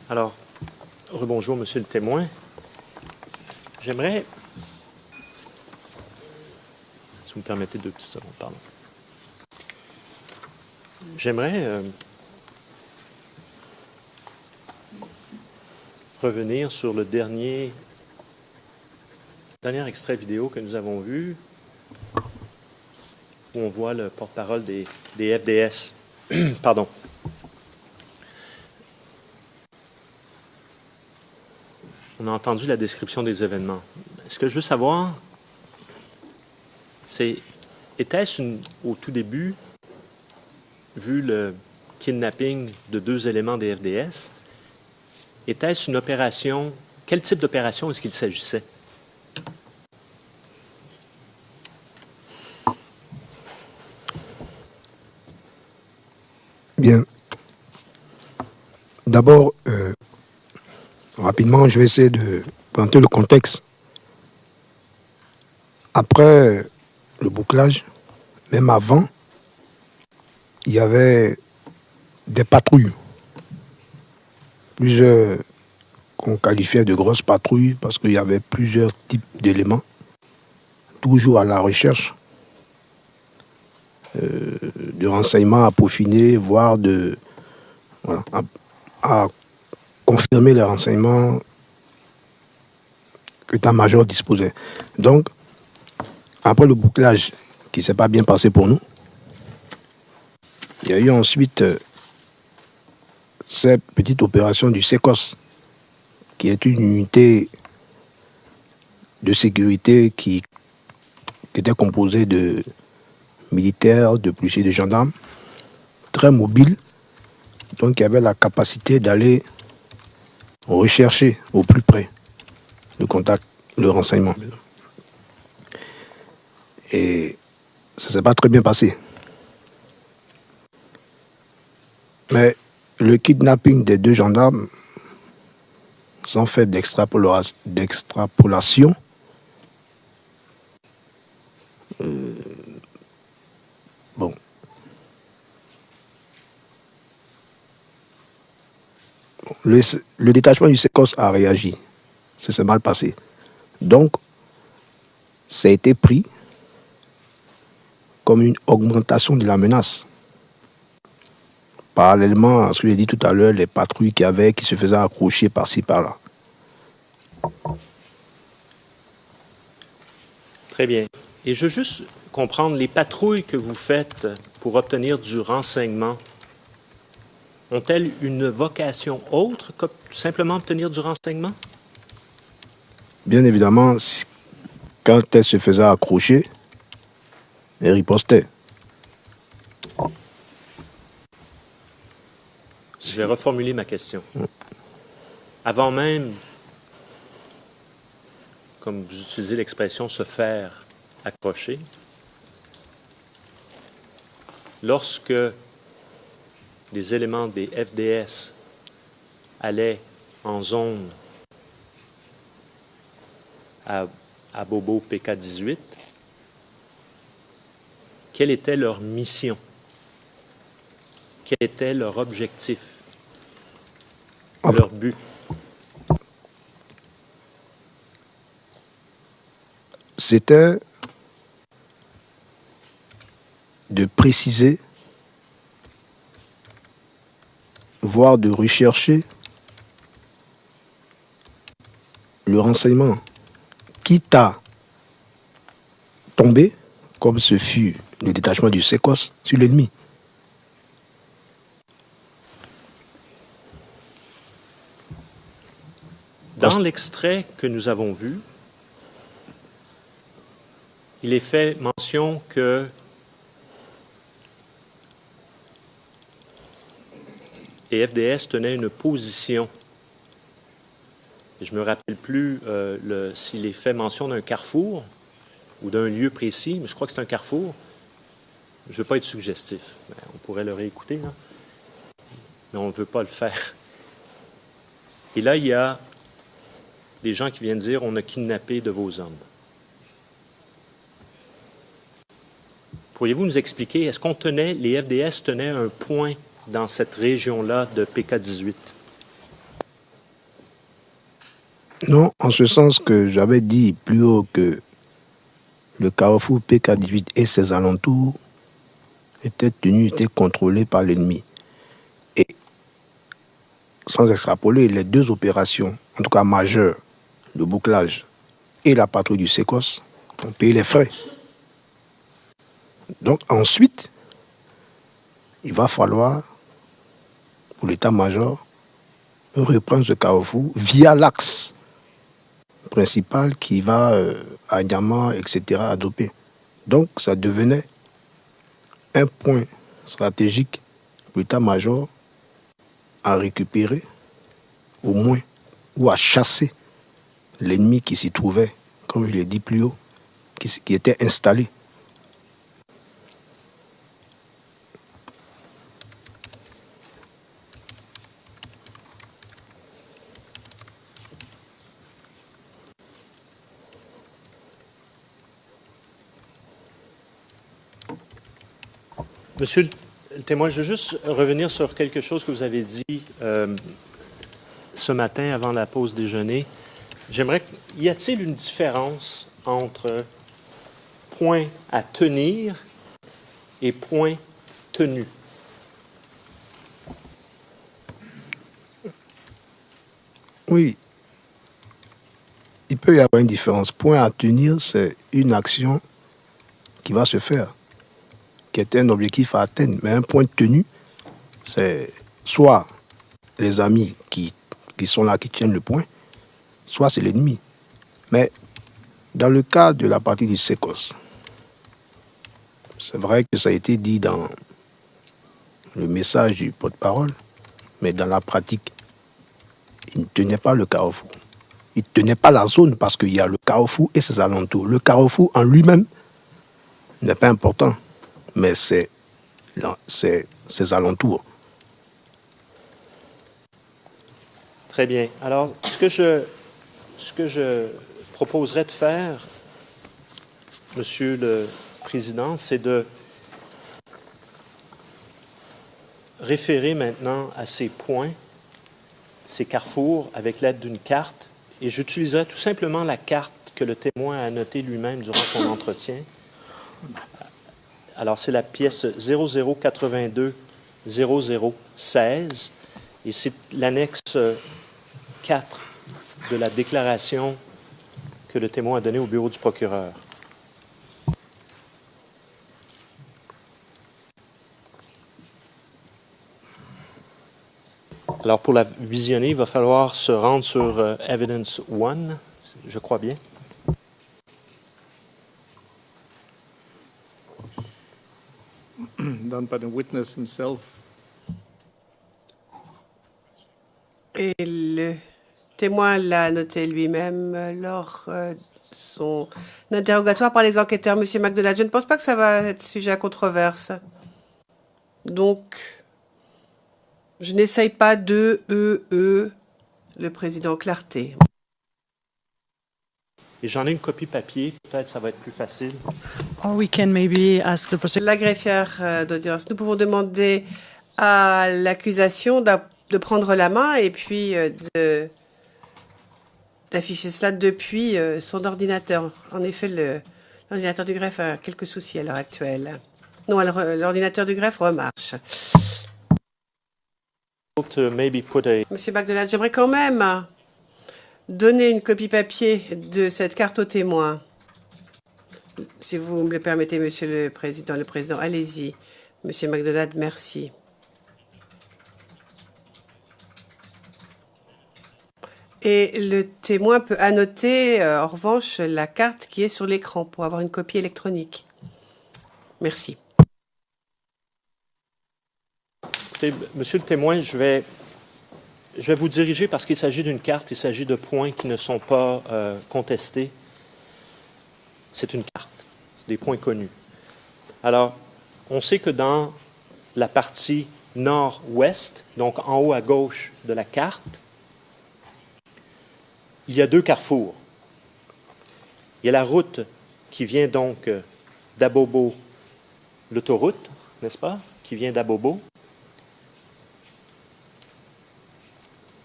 Alors, rebonjour, monsieur le témoin. J'aimerais, si vous me permettez 2 petites secondes, pardon. J'aimerais revenir sur le dernier extrait vidéo que nous avons vu, où on voit le porte-parole des FDS. Pardon. On a entendu la description des événements. Ce que je veux savoir, c'est, était-ce au tout début, vu le kidnapping de 2 éléments des FDS, était-ce une opération, quel type d'opération est-ce qu'il s'agissait? Bien. D'abord, rapidement, je vais essayer de présenter le contexte. Après le bouclage, même avant, il y avait des patrouilles. Plusieurs qu'on qualifiait de grosses patrouilles parce qu'il y avait plusieurs types d'éléments, toujours à la recherche de renseignements à peaufiner, voire à confirmer les renseignements que l'état-major disposait. Donc, après le bouclage qui ne s'est pas bien passé pour nous, il y a eu ensuite cette petite opération du SECOS, qui est une unité de sécurité qui était composée de militaires, de policiers, de gendarmes, très mobiles, donc qui avait la capacité d'aller rechercher au plus près le contact, le renseignement. Et ça ne s'est pas très bien passé. Mais le kidnapping des 2 gendarmes, sans faire d'extrapolation, bon. Le détachement du SECOS a réagi. Ça s'est mal passé. Donc, ça a été pris comme une augmentation de la menace. Parallèlement à ce que j'ai dit tout à l'heure, les patrouilles qu'il y avait qui se faisaient accrocher par-ci, par-là. Très bien. Et je veux juste comprendre, les patrouilles que vous faites pour obtenir du renseignement, ont-elles une vocation autre que simplement obtenir du renseignement? Bien évidemment, quand elles se faisaient accrocher, elles ripostaient. Je vais reformuler ma question. Avant même, comme vous utilisez l'expression, se faire accrocher, lorsque les éléments des FDS allaient en zone à Bobo PK-18, quelle était leur mission? Quel était leur objectif? Leur but? C'était de préciser, voire de rechercher le renseignement, quitte à tomber, comme ce fut le détachement du SECOS, sur l'ennemi. Dans l'extrait que nous avons vu, il est fait mention que les FDS tenaient une position. Je ne me rappelle plus s'il est fait mention d'un carrefour ou d'un lieu précis, mais je crois que c'est un carrefour. Je ne veux pas être suggestif. On pourrait le réécouter, hein? Mais on ne veut pas le faire. Et là, il y a des gens qui viennent dire « on a kidnappé de vos hommes ». Pourriez-vous nous expliquer, est-ce qu'on tenait, les FDS tenaient un point dans cette région-là de PK-18? Non, en ce sens que j'avais dit plus haut que le carrefour PK18 et ses alentours étaient contrôlés par l'ennemi. Et sans extrapoler, les deux opérations, en tout cas majeures, le bouclage et la patrouille du SECOS, ont payé les frais. Donc ensuite, il va falloir, pour l'état-major, reprendre ce carrefour via l'axe principal qui va à Niamey, etc., à Dopé. Donc ça devenait un point stratégique pour l'état-major à récupérer, au moins, ou à chasser l'ennemi qui s'y trouvait, comme je l'ai dit plus haut, qui était installé. Monsieur le témoin, je veux juste revenir sur quelque chose que vous avez dit ce matin avant la pause déjeuner. Y a-t-il une différence entre point à tenir et point tenu? Oui, il peut y avoir une différence. Point à tenir, c'est une action qui va se faire, qui est un objectif à atteindre. Mais un point tenu, c'est soit les amis qui sont là, qui tiennent le point, soit c'est l'ennemi. Mais dans le cas de la partie du SECOS, c'est vrai que ça a été dit dans le message du porte-parole, mais dans la pratique, il ne tenait pas le carrefour. Il ne tenait pas la zone parce qu'il y a le carrefour et ses alentours. Le carrefour en lui-même n'est pas important, mais c'est ses alentours. Très bien. Alors, ce que je proposerais de faire, Monsieur le Président, c'est de référer maintenant à ces points, ces carrefours, avec l'aide d'une carte, et j'utiliserai tout simplement la carte que le témoin a notée lui-même durant son entretien. Alors, c'est la pièce 0082 0016, et c'est l'annexe 4 de la déclaration que le témoin a donnée au bureau du procureur. Alors, pour la visionner, il va falloir se rendre sur Evidence 1, je crois bien. Done by the witness himself. Et le témoin l'a noté lui-même lors de son interrogatoire par les enquêteurs, M. McDonald. Je ne pense pas que ça va être sujet à controverse. Donc, je n'essaye pas de le président Clarté. Et j'en ai une copie papier, peut-être ça va être plus facile. Or we can maybe ask the prosecutor. La greffière d'audience, nous pouvons demander à l'accusation de prendre la main et puis d'afficher cela depuis son ordinateur. En effet, l'ordinateur du greffe a quelques soucis à l'heure actuelle. Non, l'ordinateur du greffe remarche. Monsieur McDonald, j'aimerais quand même donner une copie papier de cette carte au témoin. Si vous me le permettez, Monsieur le Président. Allez-y. Monsieur McDonald, merci. Et le témoin peut annoter, en revanche, la carte qui est sur l'écran pour avoir une copie électronique. Merci. Écoutez, Monsieur le témoin, je vais vous diriger parce qu'il s'agit d'une carte, il s'agit de points qui ne sont pas contestés. C'est une carte, des points connus. Alors, on sait que dans la partie nord-ouest, donc en haut à gauche de la carte, il y a deux carrefours. Il y a la route qui vient donc d'Abobo, l'autoroute, n'est-ce pas, qui vient d'Abobo.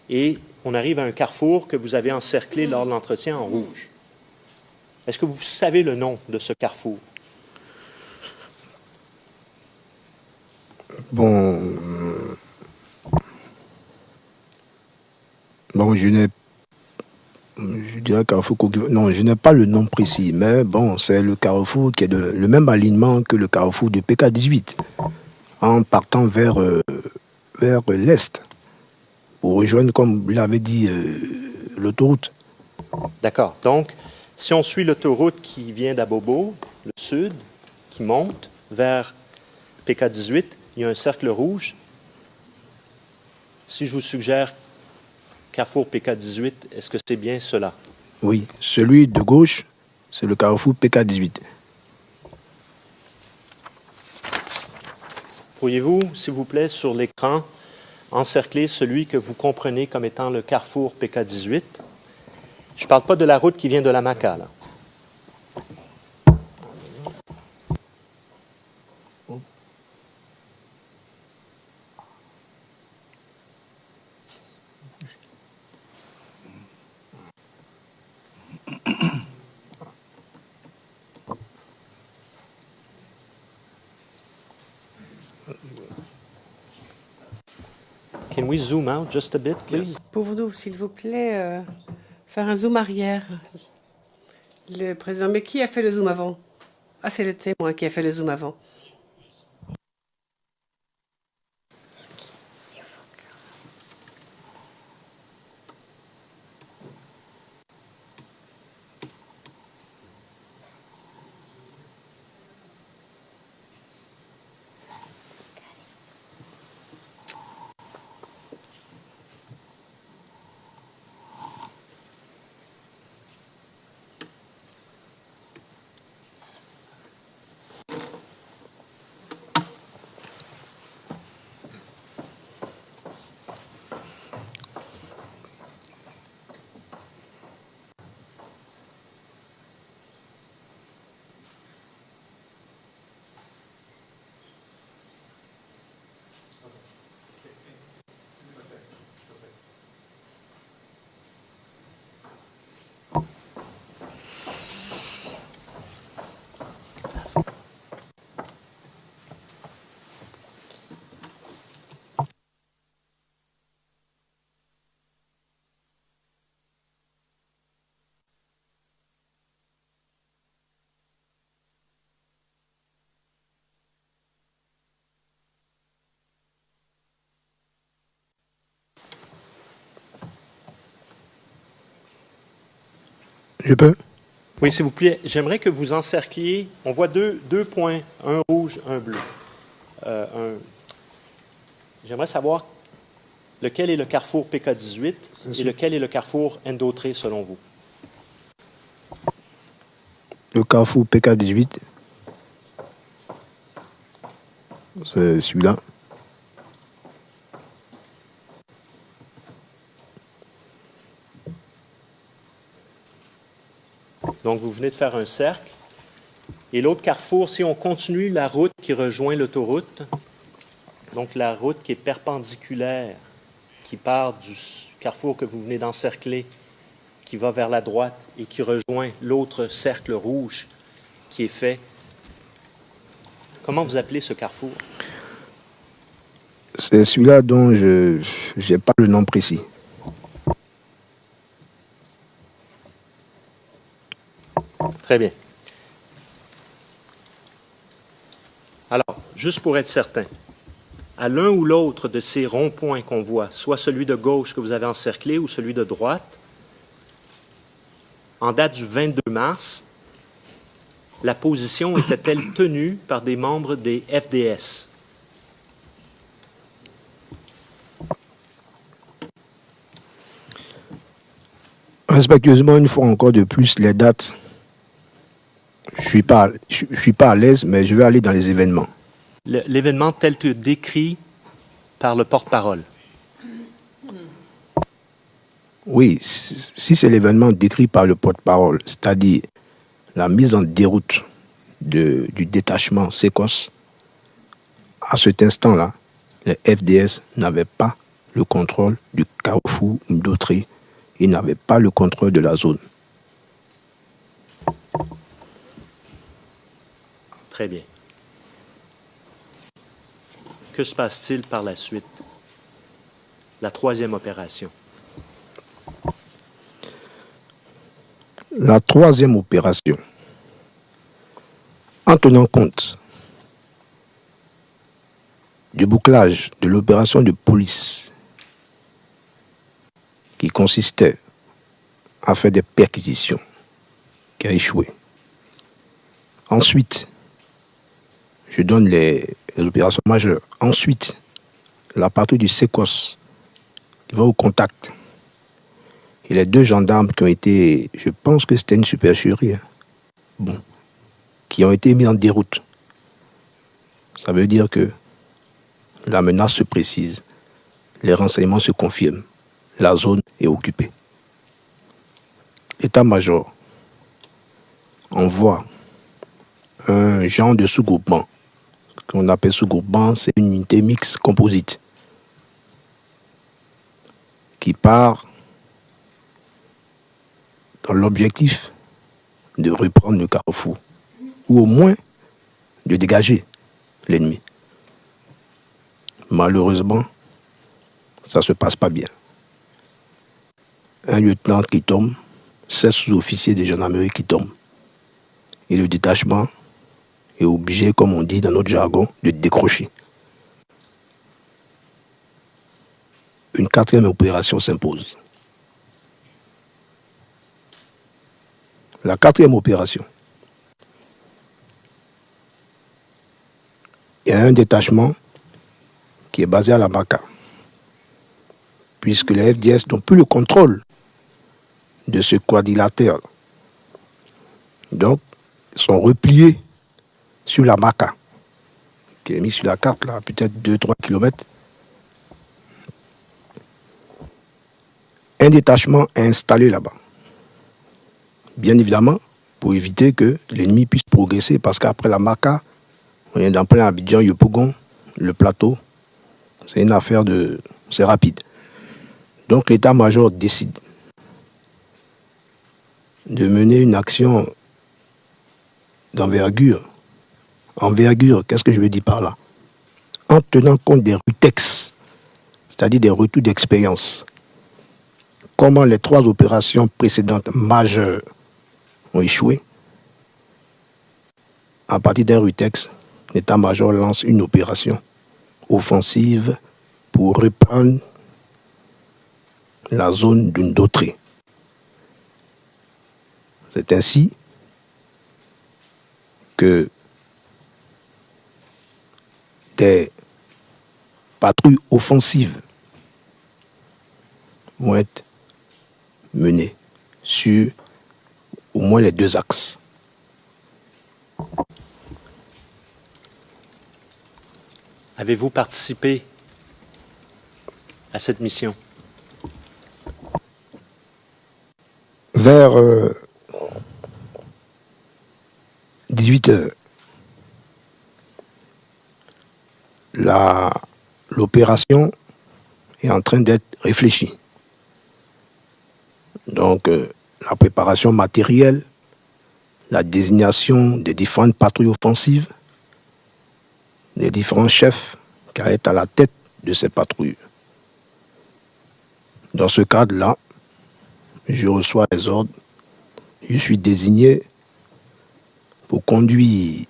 Et on arrive à un carrefour que vous avez encerclé lors de l'entretien en rouge. Est-ce que vous savez le nom de ce carrefour? Bon, je dirais carrefour. Non, je n'ai pas le nom précis, mais bon, c'est le carrefour qui est le même alignement que le carrefour de PK18, en partant vers l'est, pour rejoindre, comme vous l'avez dit, l'autoroute. D'accord. Donc, si on suit l'autoroute qui vient d'Abobo, le sud, qui monte vers PK18, il y a un cercle rouge. Si je vous suggère carrefour PK18, est-ce que c'est bien cela? Oui, celui de gauche, c'est le carrefour PK18. Pourriez-vous, s'il vous plaît, sur l'écran, encercler celui que vous comprenez comme étant le carrefour PK18? Je ne parle pas de la route qui vient de la Maca, là. Can we zoom out just a bit, please? Pouvons-nous, s'il vous plaît, faire un zoom arrière? Le président, mais qui a fait le zoom avant? Ah, c'est le témoin qui a fait le zoom avant. Je peux? Oui, s'il vous plaît. J'aimerais que vous encercliez. On voit deux points, un rouge, un bleu. J'aimerais savoir lequel est le carrefour PK18 et lequel est le carrefour Endotré selon vous. Le carrefour PK18, c'est celui-là. Donc, vous venez de faire un cercle. Et l'autre carrefour, si on continue la route qui rejoint l'autoroute, donc la route qui est perpendiculaire, qui part du carrefour que vous venez d'encercler, qui va vers la droite et qui rejoint l'autre cercle rouge qui est fait. Comment vous appelez ce carrefour? C'est celui-là dont je n'ai pas le nom précis. Très bien. Alors, juste pour être certain, à l'un ou l'autre de ces ronds-points qu'on voit, soit celui de gauche que vous avez encerclé ou celui de droite, en date du 22 mars, la position était-elle tenue par des membres des FDS? Respectueusement, une fois encore de plus, les dates, je suis pas à l'aise, mais je vais aller dans les événements. L'événement tel que décrit par le porte-parole. Oui, si c'est l'événement décrit par le porte-parole, c'est-à-dire la mise en déroute du détachement SECOS, à cet instant-là, les FDS n'avaient pas le contrôle du carrefour Ndotri. Il n'avait pas le contrôle de la zone. Très bien. Que se passe-t-il par la suite? La troisième opération. La troisième opération, en tenant compte du bouclage de l'opération de police qui consistait à faire des perquisitions, qui a échoué. Ensuite, je donne les opérations majeures. Ensuite, la patrouille du SECOS qui va au contact. Et les 2 gendarmes qui ont été, je pense que c'était une supercherie, qui ont été mis en déroute. Ça veut dire que la menace se précise, les renseignements se confirment, la zone est occupée. L'état-major envoie un genre de sous-groupement, qu'on appelle sous-groupement, c'est une unité mixte composite, qui part dans l'objectif de reprendre le carrefour, ou au moins de dégager l'ennemi. Malheureusement, ça ne se passe pas bien. Un lieutenant qui tombe, 16 sous-officiers de gendarmerie qui tombent. Et le détachement est obligé, comme on dit dans notre jargon, de décrocher. Une 4e opération s'impose. La 4e opération, il y a un détachement qui est basé à la Maka, puisque les FDS n'ont plus le contrôle de ce quadrilatère. Donc, ils sont repliés sur la Maka, qui est mis sur la carte, là, peut-être 2-3 km. Un détachement est installé là-bas. Bien évidemment, pour éviter que l'ennemi puisse progresser, parce qu'après la Maka, on est dans plein Abidjan, Yopougon, le plateau. C'est une affaire c'est rapide. Donc l'état-major décide de mener une action d'envergure. Envergure, qu'est-ce que je veux dire par là? En tenant compte des RUTEX, c'est-à-dire des retours d'expérience. Comment les 3 opérations précédentes majeures ont échoué. À partir d'un RUTEX, l'état-major lance une opération offensive pour reprendre la zone d'Undotri. C'est ainsi que des patrouilles offensives vont être menées sur au moins les 2 axes. Avez-vous participé à cette mission? Vers 18h, l'opération est en train d'être réfléchie. Donc, la préparation matérielle, la désignation des différentes patrouilles offensives, les différents chefs qui sont à la tête de ces patrouilles. Dans ce cadre-là, je reçois les ordres, je suis désigné pour conduire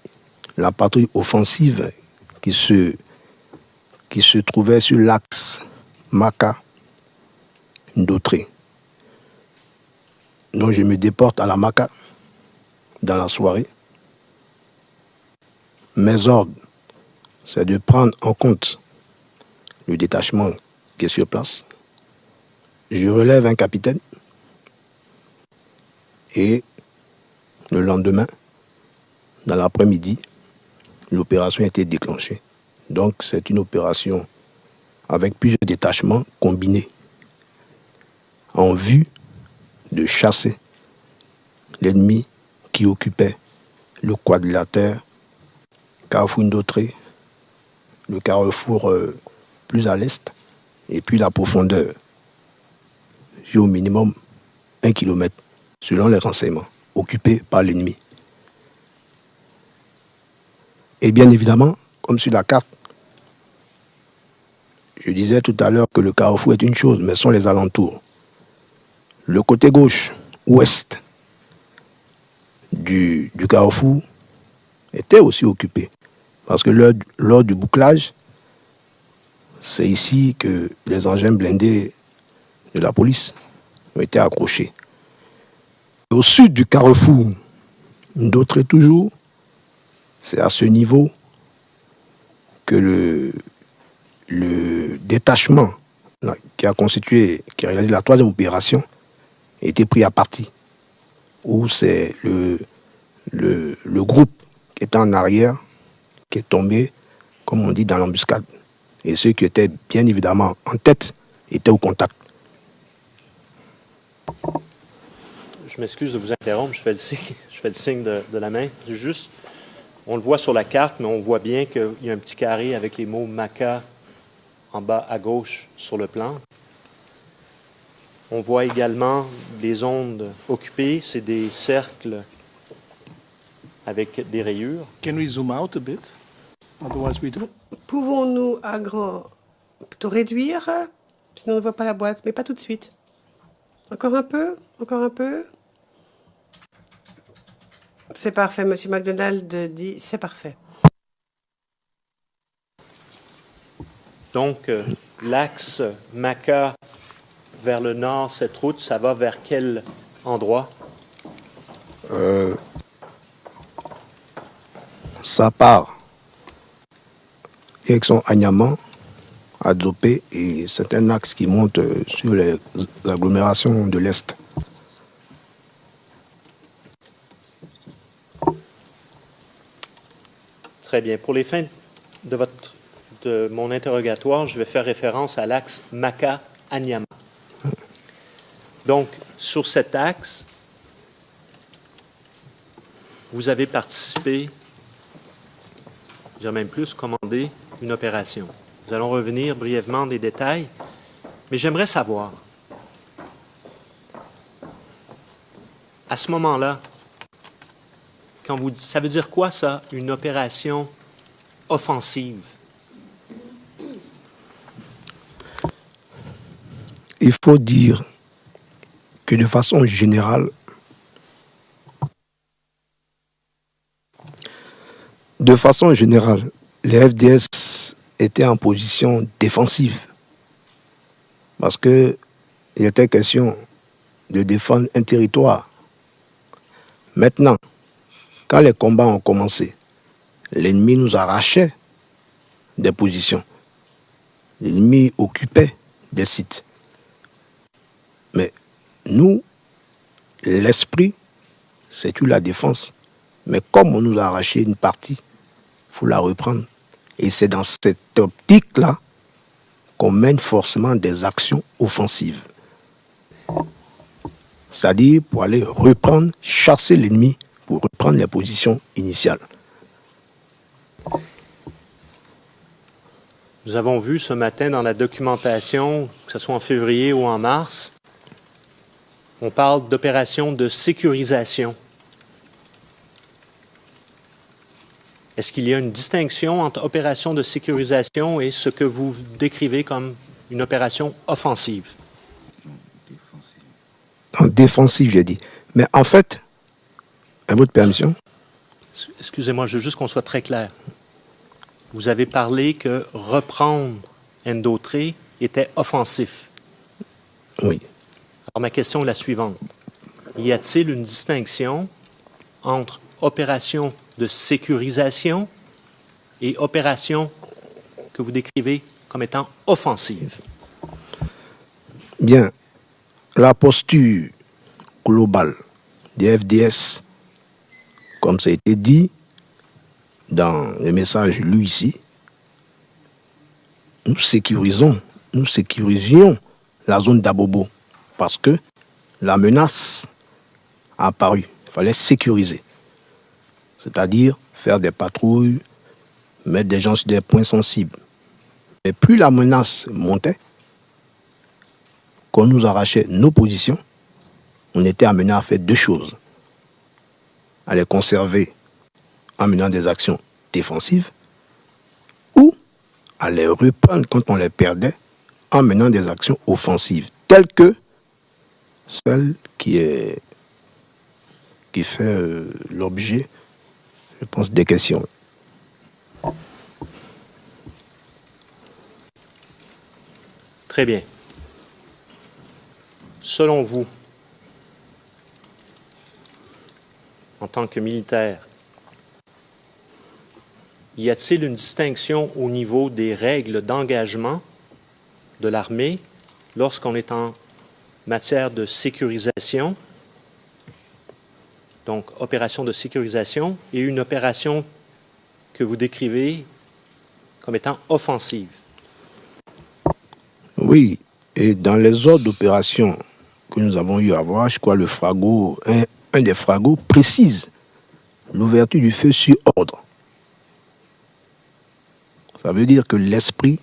la patrouille offensive qui se trouvait sur l'axe Maka-Ndotri. Donc je me déporte à la Maka dans la soirée. Mes ordres, c'est de prendre en compte le détachement qui est sur place. Je relève un capitaine et le lendemain, dans l'après-midi, l'opération a été déclenchée. Donc c'est une opération avec plusieurs détachements combinés en vue de chasser l'ennemi qui occupait le quadrilatère Carrefour Ndotri, le carrefour plus à l'est, et puis la profondeur, c'est au minimum 1 kilomètre, selon les renseignements, occupés par l'ennemi. Et bien évidemment, comme sur la carte, je disais tout à l'heure que le carrefour est une chose, mais ce sont les alentours. Le côté gauche, ouest du carrefour était aussi occupé. Parce que lors du bouclage, c'est ici que les engins blindés de la police ont été accrochés. Et au sud du carrefour, d'autres toujours, c'est à ce niveau que le détachement qui a réalisé la 3e opération a été pris à partie. Où c'est le groupe qui était en arrière qui est tombé, comme on dit, dans l'embuscade. Et ceux qui étaient bien évidemment en tête étaient au contact. Je m'excuse de vous interrompre, je fais le signe de la main. Juste, on le voit sur la carte, mais on voit bien qu'il y a un petit carré avec les mots MACA en bas à gauche sur le plan. On voit également les zones occupées, c'est des cercles avec des rayures. Can we zoom out a bit? Otherwise we do. Pouvons-nous plutôt réduire, sinon on ne voit pas la boîte, mais pas tout de suite. Encore un peu, encore un peu. C'est parfait, Monsieur McDonald dit c'est parfait. Donc, l'axe MACA vers le nord, cette route, ça va vers quel endroit? Ça part direction Agnaman, à Dopé, et c'est un axe qui monte sur les agglomérations de l'Est. Très bien. Pour les fins de mon interrogatoire, je vais faire référence à l'axe MACA-Agnaman. Donc, sur cet axe, vous avez participé, je dirais même plus, commandé une opération. Nous allons revenir brièvement des détails, mais j'aimerais savoir, à ce moment-là, quand vous dites, ça veut dire quoi ça, une opération offensive? Il faut dire que de façon générale, les FDS étaient en position défensive parce qu'il était question de défendre un territoire. Maintenant, quand les combats ont commencé, l'ennemi nous arrachait des positions. L'ennemi occupait des sites. Mais nous, l'esprit, c'est la défense. Mais comme on nous a arraché une partie, il faut la reprendre. Et c'est dans cette optique-là qu'on mène forcément des actions offensives. C'est-à-dire pour aller reprendre, chasser l'ennemi, pour reprendre les positions initiales. Nous avons vu ce matin dans la documentation, que ce soit en février ou en mars, on parle d'opération de sécurisation. Est-ce qu'il y a une distinction entre opération de sécurisation et ce que vous décrivez comme une opération offensive? En défensive, j'ai dit. Mais en fait, à votre permission. Excusez-moi, je veux juste qu'on soit très clair. Vous avez parlé que reprendre Ndotré était offensif. Oui. Alors ma question est la suivante. Y a-t-il une distinction entre opération de sécurisation et opération que vous décrivez comme étant offensive? Bien, la posture globale des FDS, comme ça a été dit dans les messages lus ici, nous sécurisions la zone d'Abobo parce que la menace a apparu. Il fallait sécuriser. C'est-à-dire faire des patrouilles, mettre des gens sur des points sensibles. Mais plus la menace montait, qu'on nous arrachait nos positions, on était amené à faire deux choses. À les conserver en menant des actions défensives ou à les reprendre quand on les perdait en menant des actions offensives, telles que celle qui fait l'objet, je pense, des questions. Très bien. Selon vous, en tant que militaire, y a-t-il une distinction au niveau des règles d'engagement de l'armée lorsqu'on est en matière de sécurisation, donc opération de sécurisation, et une opération que vous décrivez comme étant offensive? Oui, et dans les ordres d'opération que nous avons eu à voir, je crois le fragot, un des fragos précise l'ouverture du feu sur ordre. Ça veut dire que l'esprit,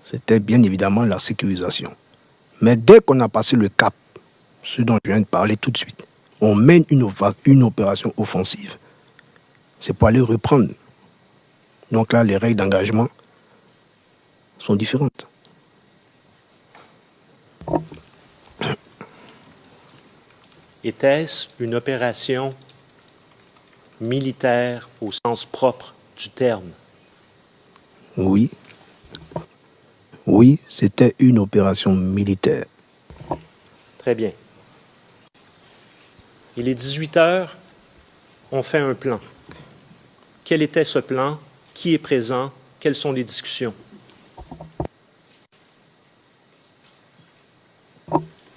c'était bien évidemment la sécurisation. Mais dès qu'on a passé le cap, ce dont je viens de parler tout de suite, on mène une opération offensive. C'est pour aller reprendre. Donc là, les règles d'engagement sont différentes. Était-ce une opération militaire au sens propre du terme? Oui. Oui, c'était une opération militaire. Très bien. Il est 18 heures, on fait un plan. Quel était ce plan? Qui est présent? Quelles sont les discussions?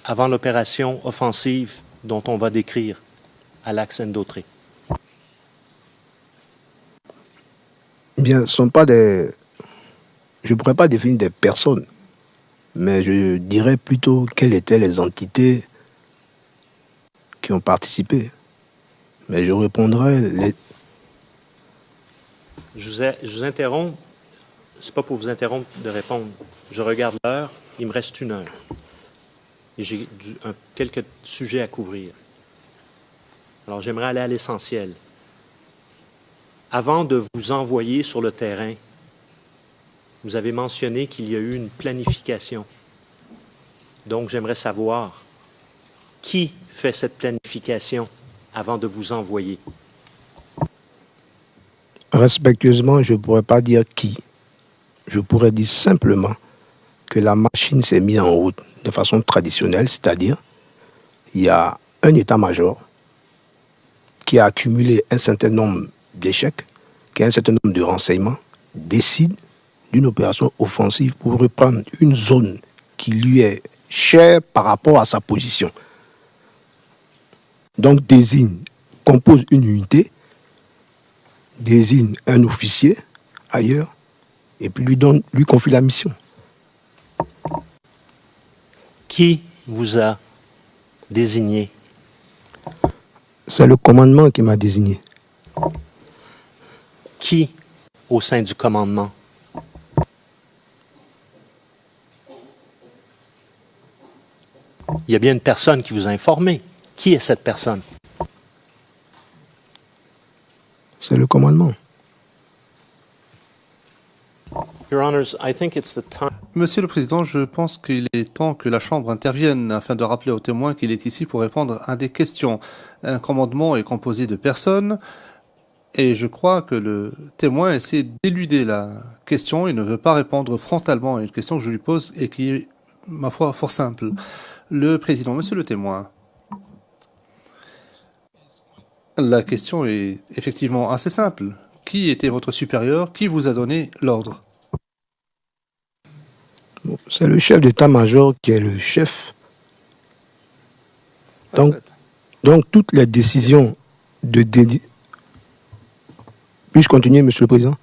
Avant l'opération offensive dont on va décrire à Lac-Saint-Dautré. Bien, ce ne sont pas des... Je ne pourrais pas définir des personnes, mais je dirais plutôt quelles étaient les entités qui ont participé. Mais je répondrai... Je vous interromps. C'est pas pour vous interrompre de répondre. Je regarde l'heure. Il me reste 1 heure. Et j'ai quelques sujets à couvrir. Alors, j'aimerais aller à l'essentiel. Avant de vous envoyer sur le terrain, vous avez mentionné qu'il y a eu une planification. Donc, j'aimerais savoir qui fait cette planification avant de vous envoyer. Respectueusement, je ne pourrais pas dire qui. Je pourrais dire simplement que la machine s'est mise en route de façon traditionnelle, c'est-à-dire il y a un état-major qui a accumulé un certain nombre d'échecs, qui a un certain nombre de renseignements, décide d'une opération offensive pour reprendre une zone qui lui est chère par rapport à sa position. Donc compose une unité, désigne un officier ailleurs et puis lui confie la mission. Qui vous a désigné? C'est le commandement qui m'a désigné. Qui au sein du commandement? Il y a bien une personne qui vous a informé. Qui est cette personne? C'est le commandement. Your Honors, I think it's the time. Monsieur le Président, je pense qu'il est temps que la Chambre intervienne afin de rappeler aux témoins qu'il est ici pour répondre à des questions. Un commandement est composé de personnes et je crois que le témoin essaie d'éluder la question. Il ne veut pas répondre frontalement à une question que je lui pose et qui est, ma foi, fort simple. Le Président, Monsieur le témoin, la question est effectivement assez simple. Qui était votre supérieur? Qui vous a donné l'ordre? C'est le chef d'état-major qui est le chef. Donc toutes les décisions de... Puis-je continuer, Monsieur le Président?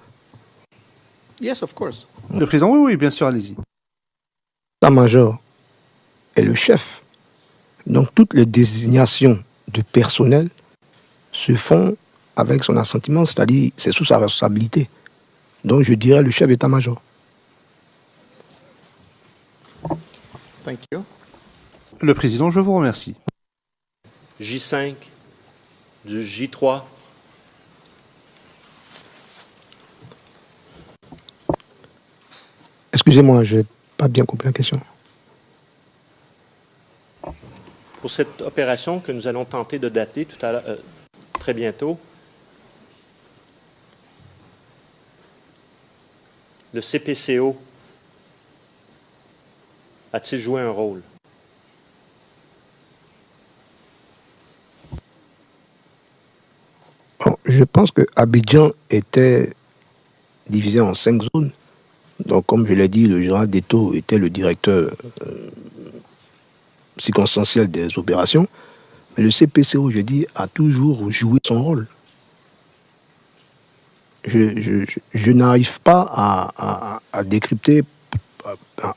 Yes, of course. Le Président, oui, bien sûr, allez-y. L'état-major est le chef. Donc toutes les désignations de personnel se font avec son assentiment, c'est-à-dire c'est sous sa responsabilité. Donc je dirais le chef d'état-major. Thank you. Le Président, je vous remercie. J5, du J3. Excusez-moi, je n'ai pas bien compris la question. Pour cette opération que nous allons tenter de dater tout à l'heure, très bientôt, le CPCO a-t-il joué un rôle? Bon, je pense que Abidjan était divisé en 5 zones. Donc, comme je l'ai dit, le général Deto était le directeur circonstanciel des opérations. Mais le CPCO, je dis, a toujours joué son rôle. Je n'arrive pas à décrypter,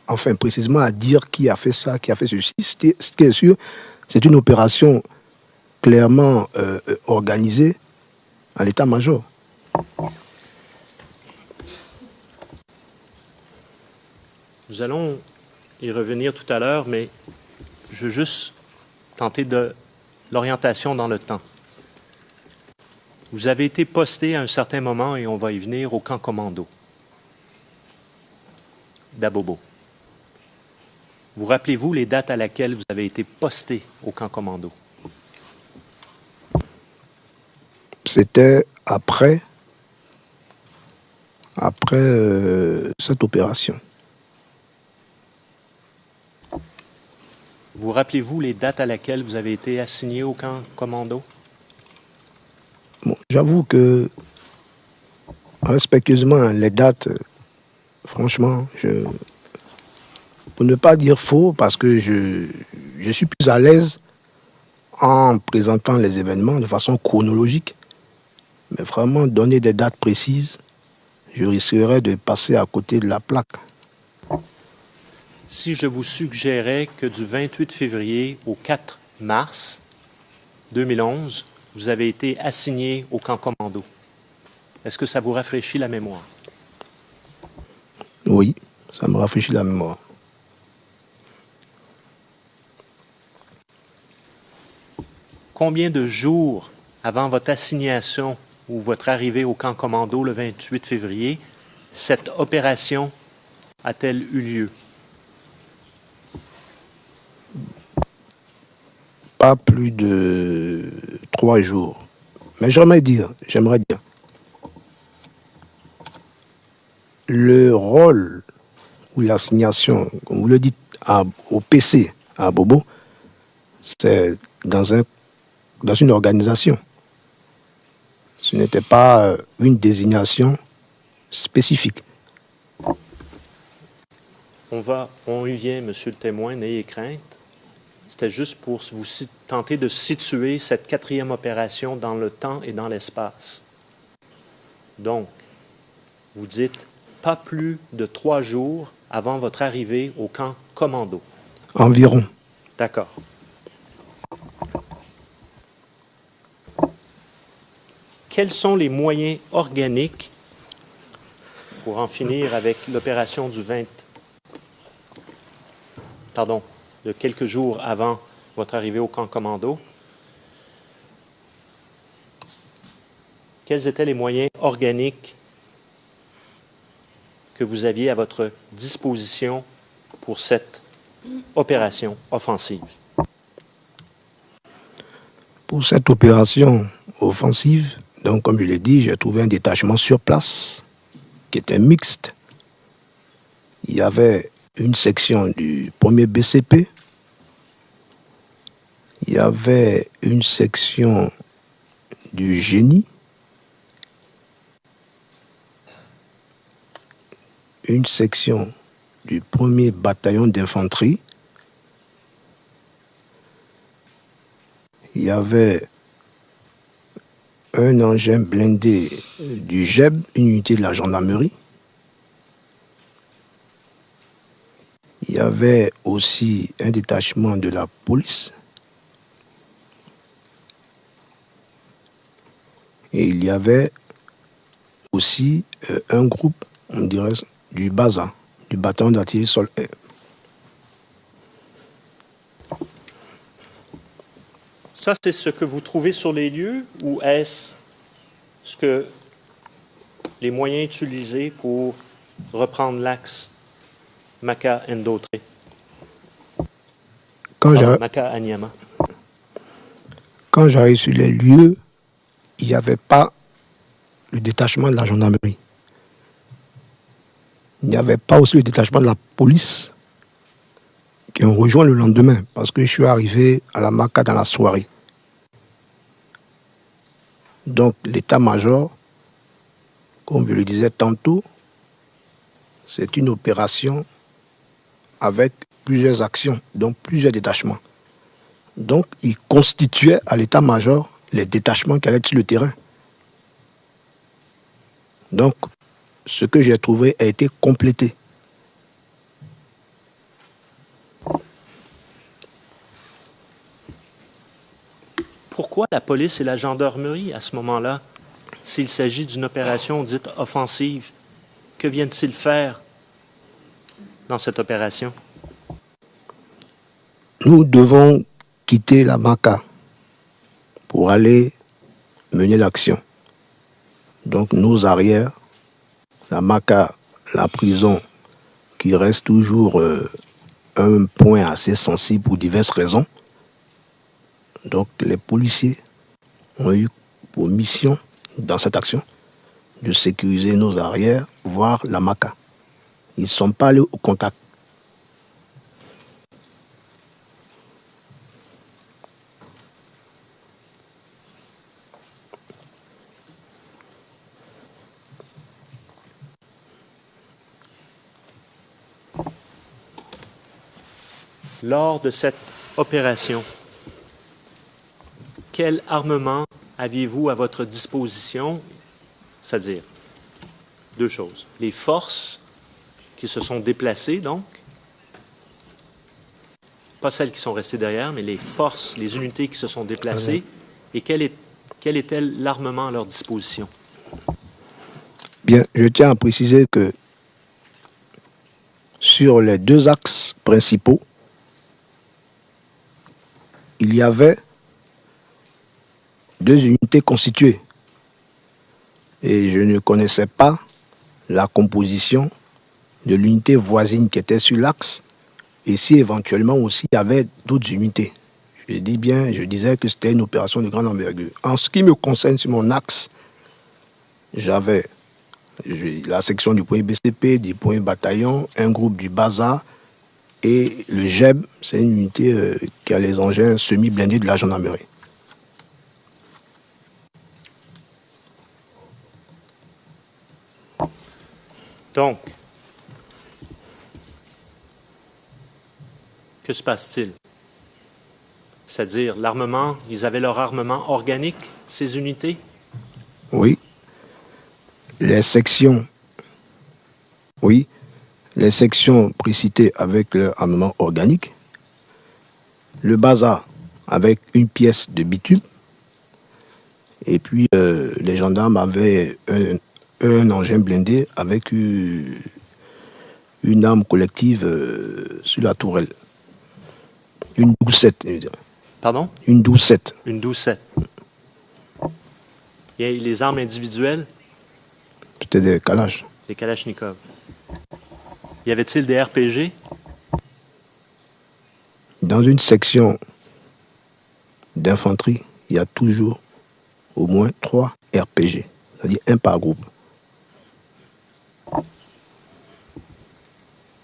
enfin précisément à dire qui a fait ça, qui a fait ceci. Ce qui est sûr, c'est une opération clairement organisée à l'état-major. Nous allons y revenir tout à l'heure, mais je veux juste tenter de l'orientation dans le temps. Vous avez été posté à un certain moment, et on va y venir, au camp commando d'Abobo. Vous rappelez-vous les dates à laquelle vous avez été posté au camp commando? C'était après cette opération. Vous rappelez-vous les dates à laquelle vous avez été assigné au camp commando? Bon, j'avoue que, respectueusement, les dates, franchement, pour ne pas dire faux, parce que je suis plus à l'aise en présentant les événements de façon chronologique, mais vraiment donner des dates précises, je risquerais de passer à côté de la plaque. Si je vous suggérais que du 28 février au 4 mars 2011, vous avez été assigné au camp commando, est-ce que ça vous rafraîchit la mémoire? Oui, ça me rafraîchit la mémoire. Combien de jours avant votre assignation ou votre arrivée au camp commando le 28 février, cette opération a-t-elle eu lieu? Pas plus de 3 jours. Mais j'aimerais dire, le rôle ou l'assignation, comme vous le dites, au PC, à Bobo, c'est dans une organisation. Ce n'était pas une désignation spécifique. On y vient, monsieur le témoin, n'ayez crainte. C'était juste pour vous tenter de situer cette 4e opération dans le temps et dans l'espace. Donc, vous dites pas plus de 3 jours avant votre arrivée au camp commando. Environ. D'accord. Quels sont les moyens organiques pour en finir avec l'opération de quelques jours avant votre arrivée au camp commando? Quels étaient les moyens organiques que vous aviez à votre disposition pour cette opération offensive? Pour cette opération offensive, donc comme je l'ai dit, j'ai trouvé un détachement sur place qui était mixte. Il y avait une section du 1er BCP, il y avait une section du génie, une section du 1er bataillon d'infanterie, il y avait un engin blindé du GEB, une unité de la gendarmerie. Il y avait aussi un détachement de la police. Et il y avait aussi un groupe, on dirait, du BASA, du bataillon d'artillerie sol-air. Ça, c'est ce que vous trouvez sur les lieux ou est-ce ce que les moyens utilisés pour reprendre l'axe Maka-Ndotré? Maka-Anyama. Quand j'arrive sur les lieux, il n'y avait pas le détachement de la gendarmerie. Il n'y avait pas aussi le détachement de la police qui ont rejoint le lendemain parce que je suis arrivé à la Maka dans la soirée. Donc l'état-major, comme je le disais tantôt, c'est une opération avec plusieurs actions, donc plusieurs détachements. Donc il constituait à l'état-major les détachements qui allaient sur le terrain. Donc ce que j'ai trouvé a été complété. Pourquoi la police et la gendarmerie à ce moment-là, s'il s'agit d'une opération dite offensive? Que viennent-ils faire dans cette opération? Nous devons quitter la Maka pour aller mener l'action. Donc nos arrières, la Maka, la prison, qui reste toujours un point assez sensible pour diverses raisons. Donc les policiers ont eu pour mission dans cette action de sécuriser nos arrières, voire la Maka. Ils ne sont pas allés au contact. Lors de cette opération, quel armement aviez-vous à votre disposition? C'est-à-dire, deux choses. Les forces qui se sont déplacées, donc, pas celles qui sont restées derrière, mais les forces, les unités qui se sont déplacées, et quel était l'armement à leur disposition? Bien, je tiens à préciser que sur les deux axes principaux, il y avait deux unités constituées. Et je ne connaissais pas la composition de l'unité voisine qui était sur l'axe et si éventuellement aussi il y avait d'autres unités. Je disais que c'était une opération de grande envergure. En ce qui me concerne sur mon axe, j'avais la section du 1er BCP, du 1er bataillon, un groupe du BASA et le GEB, c'est une unité qui a les engins semi-blindés de la gendarmerie. Donc, que se passe-t-il? C'est-à-dire, l'armement, ils avaient leur armement organique, ces unités? Oui. Les sections précitées avec leur armement organique. Le BASA avec une pièce de bitume. Et puis, les gendarmes avaient un engin blindé avec une arme collective sur la tourelle. Une 12-7. Pardon? Une 12-7. Une 12-7. Et les armes individuelles? C'était des Kalash. Des Kalachnikov. Y avait-il des RPG? Dans une section d'infanterie, il y a toujours au moins 3 RPG, c'est-à-dire un par groupe.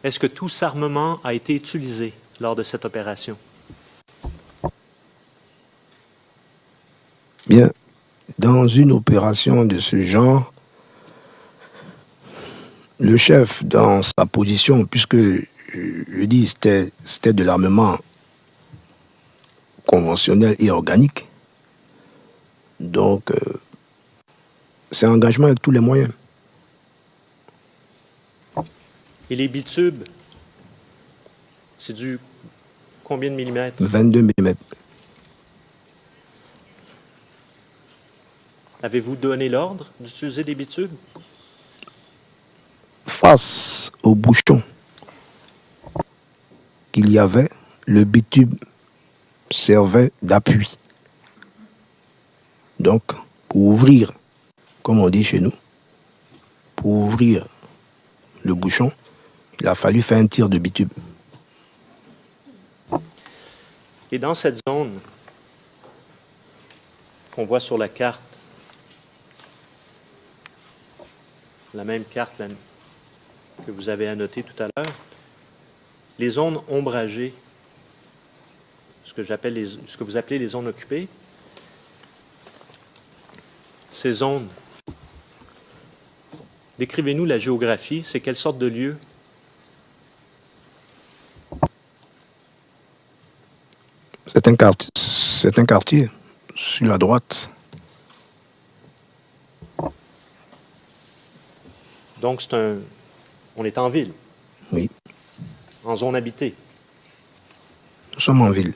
Est-ce que tout cet armement a été utilisé lors de cette opération? Bien, dans une opération de ce genre, le chef, dans sa position, puisque je dis c'était de l'armement conventionnel et organique, donc c'est un engagement avec tous les moyens. Et les bitubes, c'est du combien de millimètres? 22 mm. Avez-vous donné l'ordre d'utiliser des bitubes? Face au bouchon qu'il y avait, le bitume servait d'appui. Donc, pour ouvrir, comme on dit chez nous, pour ouvrir le bouchon, il a fallu faire un tir de bitume. Et dans cette zone qu'on voit sur la carte, la même carte que vous avez annotée tout à l'heure, les zones ombragées, ce que vous appelez les zones occupées, ces zones, décrivez-nous la géographie, c'est quelle sorte de lieu? C'est un quartier sur la droite. Donc, on est en ville, Oui, en zone habitée. nous sommes en ville.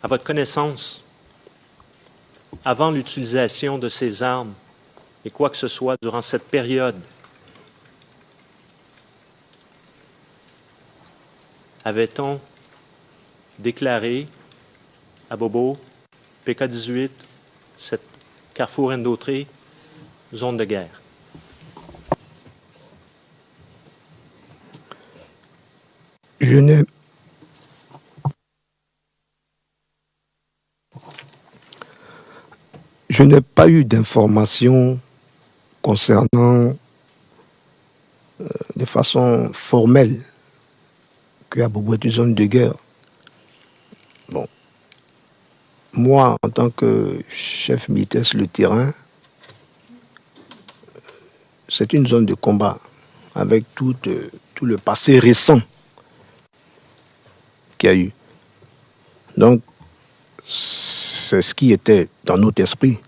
À votre connaissance, avant l'utilisation de ces armes et quoi que ce soit durant cette période, avait-on déclaré à Bobo, PK-18, cette Carrefour Indautré, zone de guerre? Je n'ai pas eu d'informations concernant de façon formelle que Abobo est une zone de guerre. Bon. Moi, en tant que chef militaire sur le terrain, c'est une zone de combat avec tout le passé récent qu'il y a eu. Donc, c'est ce qui était dans notre esprit,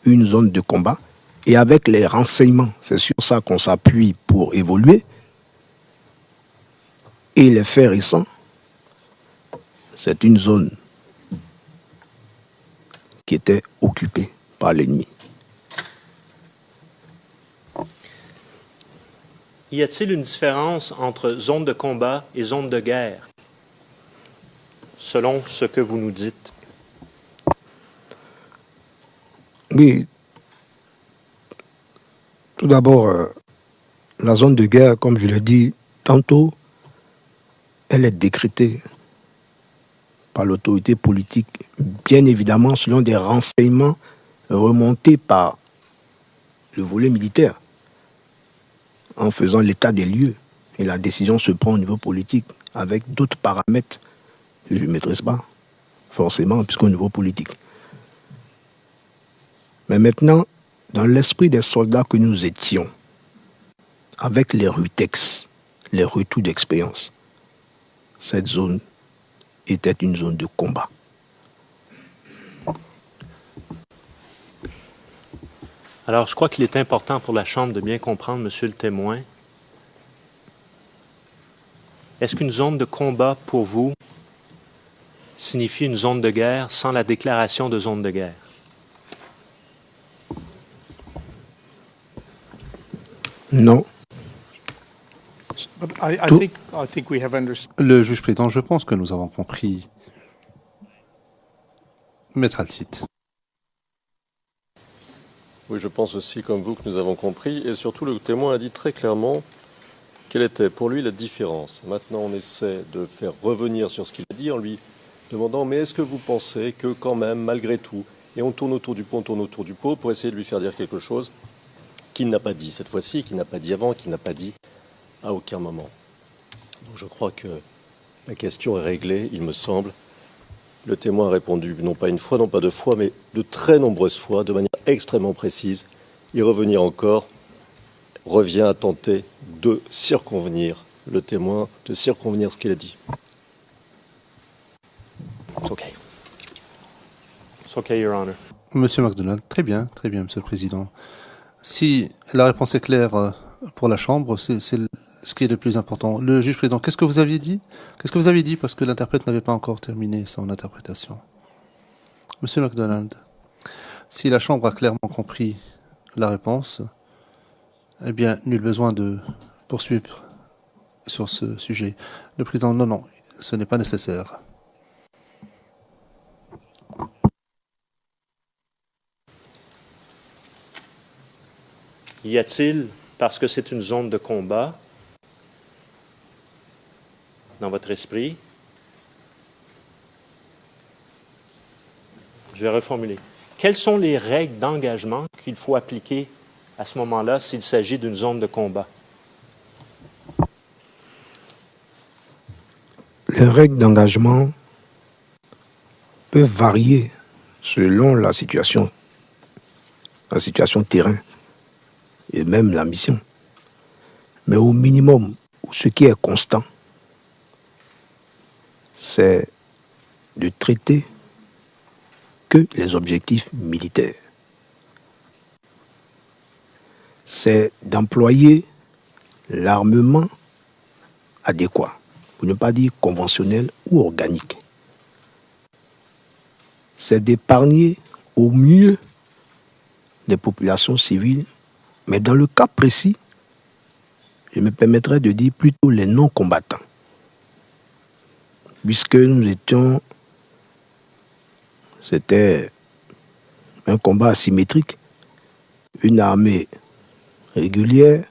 une zone de combat. Et avec les renseignements, c'est sur ça qu'on s'appuie pour évoluer. Et les faits récents, c'est une zone qui était occupée par l'ennemi. Y a-t-il une différence entre zone de combat et zone de guerre, selon ce que vous nous dites? Oui. Tout d'abord, la zone de guerre, comme je l'ai dit tantôt, elle est décrétée par l'autorité politique, bien évidemment selon des renseignements remontés par le volet militaire, en faisant l'état des lieux. Et la décision se prend au niveau politique, avec d'autres paramètres que je ne maîtrise pas, forcément, puisqu'au niveau politique. Mais maintenant, dans l'esprit des soldats que nous étions, avec les RUTEX, les retours d'expérience, cette zone était une zone de combat. Alors, je crois qu'il est important pour la Chambre de bien comprendre, Monsieur le témoin. Est-ce qu'une zone de combat, pour vous, signifie une zone de guerre sans la déclaration de zone de guerre? Non. Le juge président, je pense que nous avons compris. Maître Altit. Oui, je pense aussi, comme vous, que nous avons compris. Et surtout, le témoin a dit très clairement quelle était pour lui la différence. Maintenant, on essaie de faire revenir sur ce qu'il a dit en lui demandant « Mais est-ce que vous pensez que quand même, malgré tout, et on tourne autour du pot, on tourne autour du pot, pour essayer de lui faire dire quelque chose qu'il n'a pas dit cette fois-ci, qu'il n'a pas dit avant, qu'il n'a pas dit à aucun moment. » Donc je crois que la question est réglée, il me semble. Le témoin a répondu, non pas une fois, non pas deux fois, mais de très nombreuses fois, de manière extrêmement précise. Y revenir encore revient à tenter de circonvenir le témoin, de circonvenir ce qu'il a dit. It's okay. It's okay, Your Honor. Monsieur MacDonald, très bien, Monsieur le Président. Si la réponse est claire pour la Chambre, c'est ce qui est le plus important. Le juge président, qu'est-ce que vous aviez dit? Qu'est-ce que vous avez dit? Parce que l'interprète n'avait pas encore terminé son interprétation. Monsieur MacDonald, si la Chambre a clairement compris la réponse, eh bien, nul besoin de poursuivre sur ce sujet? Le président, non, non, ce n'est pas nécessaire. Y a-t-il, parce que c'est une zone de combat, dans votre esprit, je vais reformuler. Quelles sont les règles d'engagement qu'il faut appliquer à ce moment-là s'il s'agit d'une zone de combat? Les règles d'engagement peuvent varier selon la situation terrain et même la mission. Mais au minimum, ce qui est constant, c'est de traiter que les objectifs militaires. C'est d'employer l'armement adéquat, pour ne pas dire conventionnel ou organique. C'est d'épargner au mieux les populations civiles, mais dans le cas précis, je me permettrais de dire plutôt les non-combattants, puisque c'était un combat asymétrique, une armée régulière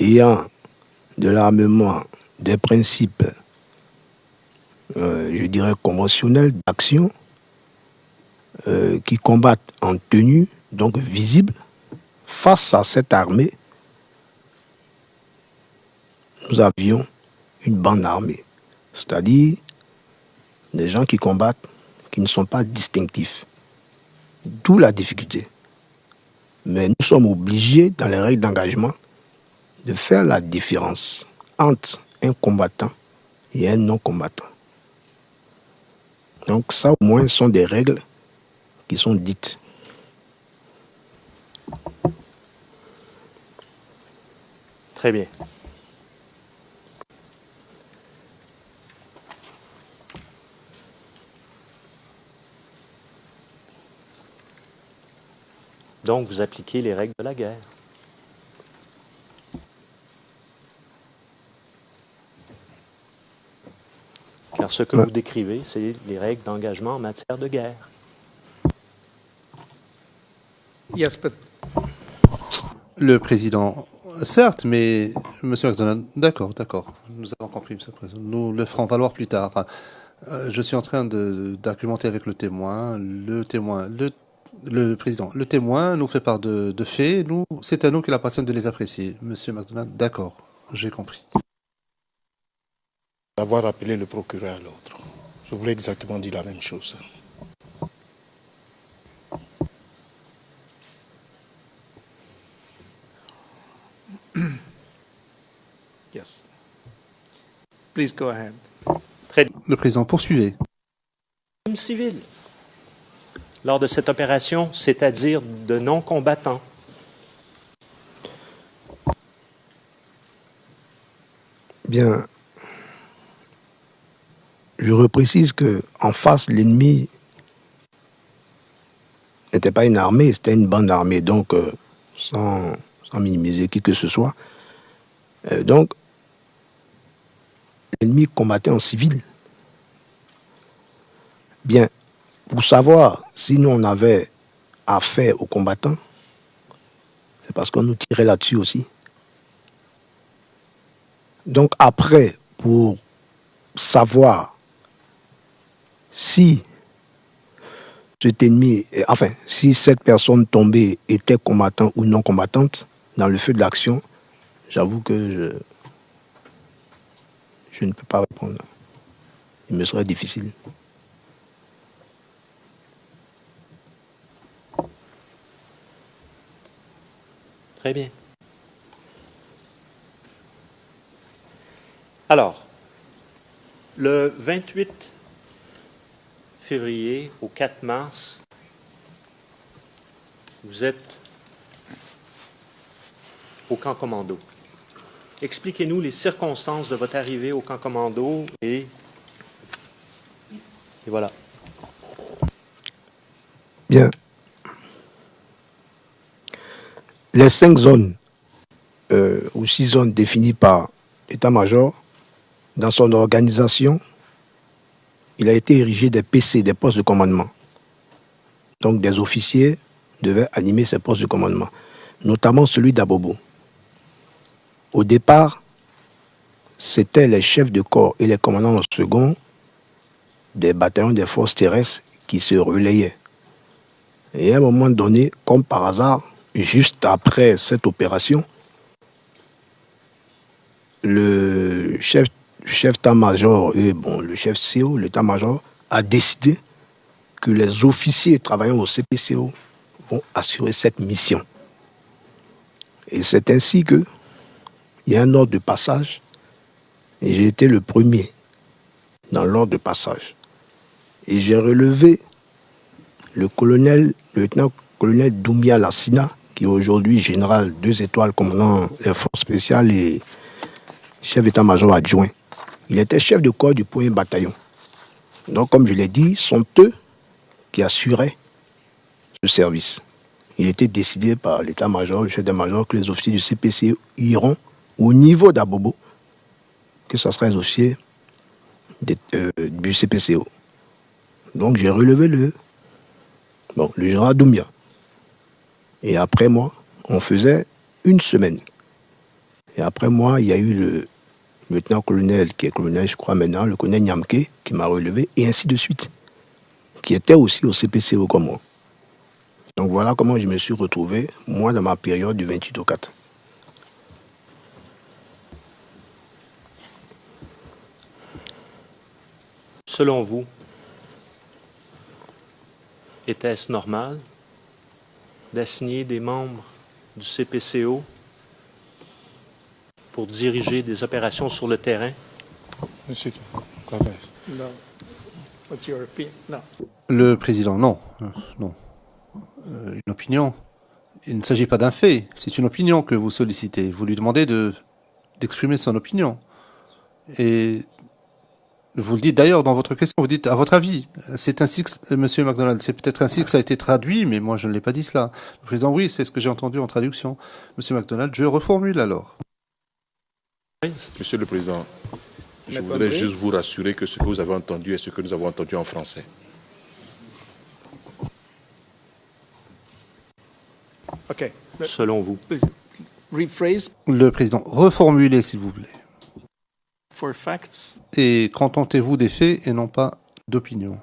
ayant de l'armement, des principes, je dirais, conventionnels d'action, qui combattent en tenue, donc visible. Face à cette armée, nous avions une bande armée, c'est-à-dire des gens qui combattent, qui ne sont pas distinctifs. D'où la difficulté. Mais nous sommes obligés, dans les règles d'engagement, de faire la différence entre un combattant et un non-combattant. Donc ça, au moins, sont des règles qui sont dites. Très bien. Donc, vous appliquez les règles de la guerre. Car ce que vous décrivez, c'est les règles d'engagement en matière de guerre. Yes, but Le président, certes, mais Monsieur McDonald, d'accord, nous avons compris, Monsieur le Président. Nous le ferons valoir plus tard. Je suis en train d'argumenter avec le témoin. Le président, le témoin nous fait part de faits. C'est à nous qu'il appartient de les apprécier. Monsieur McDonald, d'accord, j'ai compris. D'avoir appelé le procureur à l'autre. Je voulais exactement dire la même chose. yes. Please go ahead. Très bien. Le président, poursuivez. Civil. Lors de cette opération, c'est-à-dire de non-combattants. Bien, je reprécise qu'en face, l'ennemi n'était pas une armée, c'était une bande armée, donc sans minimiser qui que ce soit. Donc, l'ennemi combattait en civil. Bien, pour savoir si nous on avait affaire aux combattants, c'est parce qu'on nous tirait là-dessus aussi. Donc après, pour savoir si cet ennemi, enfin, si cette personne tombée était combattant ou non combattante dans le feu de l'action, j'avoue que je ne peux pas répondre. Il me serait difficile. Très bien. Alors, le 28 février au 4 mars, vous êtes au camp commando. Expliquez-nous les circonstances de votre arrivée au camp commando et voilà. Bien. Les 5 zones ou 6 zones définies par l'état-major, dans son organisation, il a été érigé des PC, des postes de commandement. Donc des officiers devaient animer ces postes de commandement, notamment celui d'Abobo. Au départ, c'était les chefs de corps et les commandants en second des bataillons des forces terrestres qui se relayaient. Et à un moment donné, comme par hasard, juste après cette opération, le chef d'état-major et le chef CO, l'état-major, a décidé que les officiers travaillant au CPCO vont assurer cette mission. Et c'est ainsi qu'il y a un ordre de passage, et j'ai été le premier dans l'ordre de passage. Et j'ai relevé le lieutenant-colonel Doumbia Lassina, qui est aujourd'hui général 2 étoiles, commandant les forces spéciales et chef d'état-major adjoint. Il était chef de corps du 1er bataillon. Donc, comme je l'ai dit, sont eux qui assuraient ce service. Il était décidé par l'état-major, le chef d'état-major, que les officiers du CPC iront au niveau d'Abobo, que ce sera les officiers du CPCO. Donc, j'ai relevé le général Doumbia. Et après moi, on faisait une semaine. Et après moi, il y a eu le lieutenant-colonel, qui est colonel, je crois maintenant, le colonel Nyamke, qui m'a relevé, et ainsi de suite, qui était aussi au CPCO comme moi. Donc voilà comment je me suis retrouvé, moi, dans ma période du 28 au 4. Selon vous, était-ce normal d'assigner des membres du CPCO pour diriger des opérations sur le terrain? Monsieur Clavez. No. What's your opinion? No. Le président, non. Non. Une opinion. Il ne s'agit pas d'un fait. C'est une opinion que vous sollicitez. Vous lui demandez d'exprimer son opinion. Et vous le dites d'ailleurs dans votre question, vous dites à votre avis. C'est ainsi que, Monsieur MacDonald, c'est peut-être ainsi que ça a été traduit, mais moi je ne l'ai pas dit cela. Le président, oui, c'est ce que j'ai entendu en traduction. Monsieur MacDonald, je reformule alors. Monsieur le Président, je voudrais juste vous rassurer que ce que vous avez entendu est ce que nous avons entendu en français. Okay. Selon vous. Please rephrase Le président, reformulez s'il vous plaît. for facts. Et contentez-vous des faits et non pas d'opinions.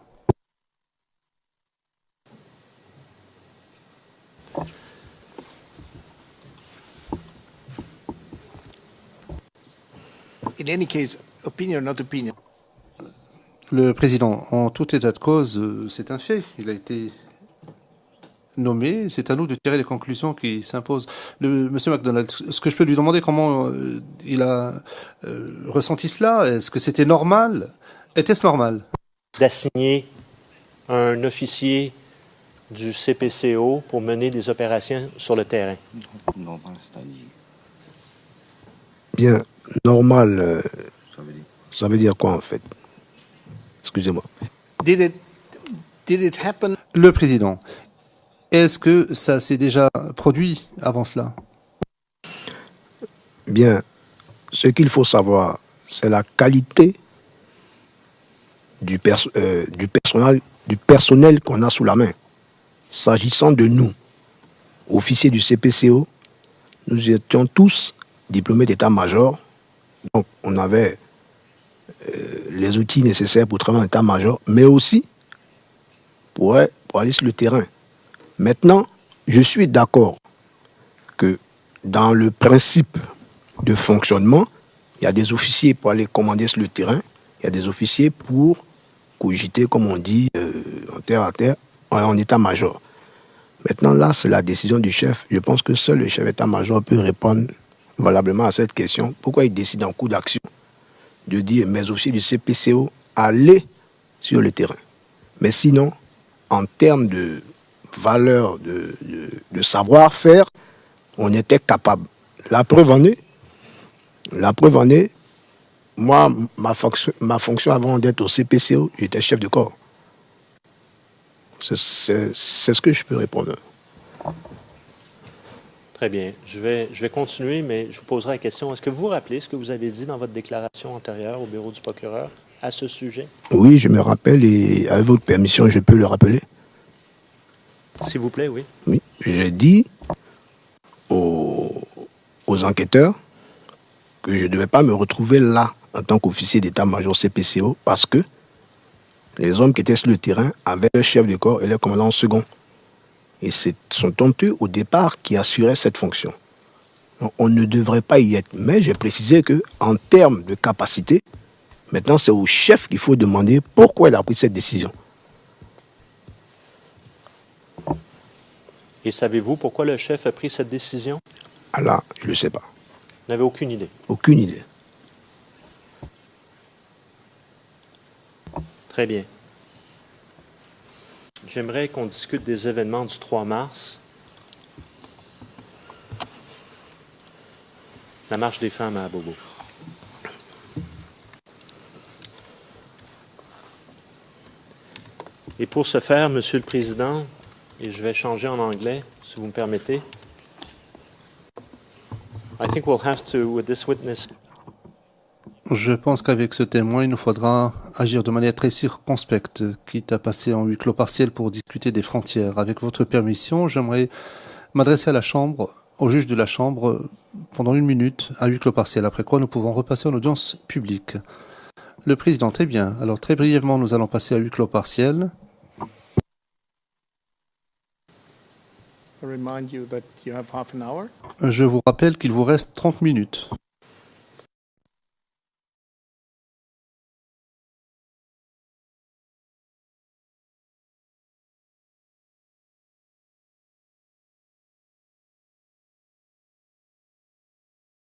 In any case, opinion, not opinion. Le président, en tout état de cause, c'est un fait. Il a été nommé. C'est à nous de tirer les conclusions qui s'imposent. Monsieur MacDonald, est-ce que je peux lui demander comment il a ressenti cela? Est-ce que c'était normal? Était-ce normal? D'assigner un officier du CPCO pour mener des opérations sur le terrain? Normal, c'est-à-dire. Bien, normal, ça veut dire quoi en fait? Excusez-moi. Did it happen? Le président, est-ce que ça s'est déjà produit avant cela? Bien, ce qu'il faut savoir, c'est la qualité du personnel qu'on a sous la main. S'agissant de nous, officiers du CPCO, nous étions tous diplômés d'état-major. Donc, on avait les outils nécessaires pour travailler en état-major, mais aussi pour aller sur le terrain. Maintenant, je suis d'accord que dans le principe de fonctionnement, il y a des officiers pour aller commander sur le terrain, il y a des officiers pour cogiter, comme on dit, en terre à terre, en état-major. Maintenant, là, c'est la décision du chef. Je pense que seul le chef d'état-major peut répondre valablement à cette question. Pourquoi il décide en cours d'action de dire, mes officiers du CPCO, allez sur le terrain. Mais sinon, en termes de valeur, de savoir-faire, on était capable. La preuve en est, moi, ma fonction avant d'être au CPCO, j'étais chef de corps. C'est ce que je peux répondre. Très bien. Je vais continuer, mais je vous poserai la question. Est-ce que vous vous rappelez ce que vous avez dit dans votre déclaration antérieure au bureau du procureur à ce sujet? Oui, je me rappelle et avec votre permission, je peux le rappeler. S'il vous plaît, oui. Oui, j'ai dit aux enquêteurs que je ne devais pas me retrouver là en tant qu'officier d'état-major CPCO parce que les hommes qui étaient sur le terrain avaient le chef de corps et le commandant en second. Et ce sont eux, au départ, qui assuraient cette fonction. Donc, on ne devrait pas y être. Mais j'ai précisé qu'en termes de capacité, maintenant, c'est au chef qu'il faut demander pourquoi il a pris cette décision. Et savez-vous pourquoi le chef a pris cette décision? Ah là, je ne le sais pas. Vous n'avez aucune idée? Aucune idée. Très bien. J'aimerais qu'on discute des événements du 3 mars. La marche des femmes à Bobo. Et pour ce faire, Monsieur le Président, et je vais changer en anglais, si vous me permettez. I think we'll have to, with this witness, Je pense qu'avec ce témoin, il nous faudra agir de manière très circonspecte, quitte à passer en huis clos partiel pour discuter des frontières. Avec votre permission, j'aimerais m'adresser à la Chambre, au juge de la Chambre, pendant 1 minute, à huis clos partiel, après quoi nous pouvons repasser en audience publique. Le Président, très bien. Alors très brièvement, nous allons passer à huis clos partiel. I remind you that you have half an hour. Je vous rappelle qu'il vous reste 30 minutes.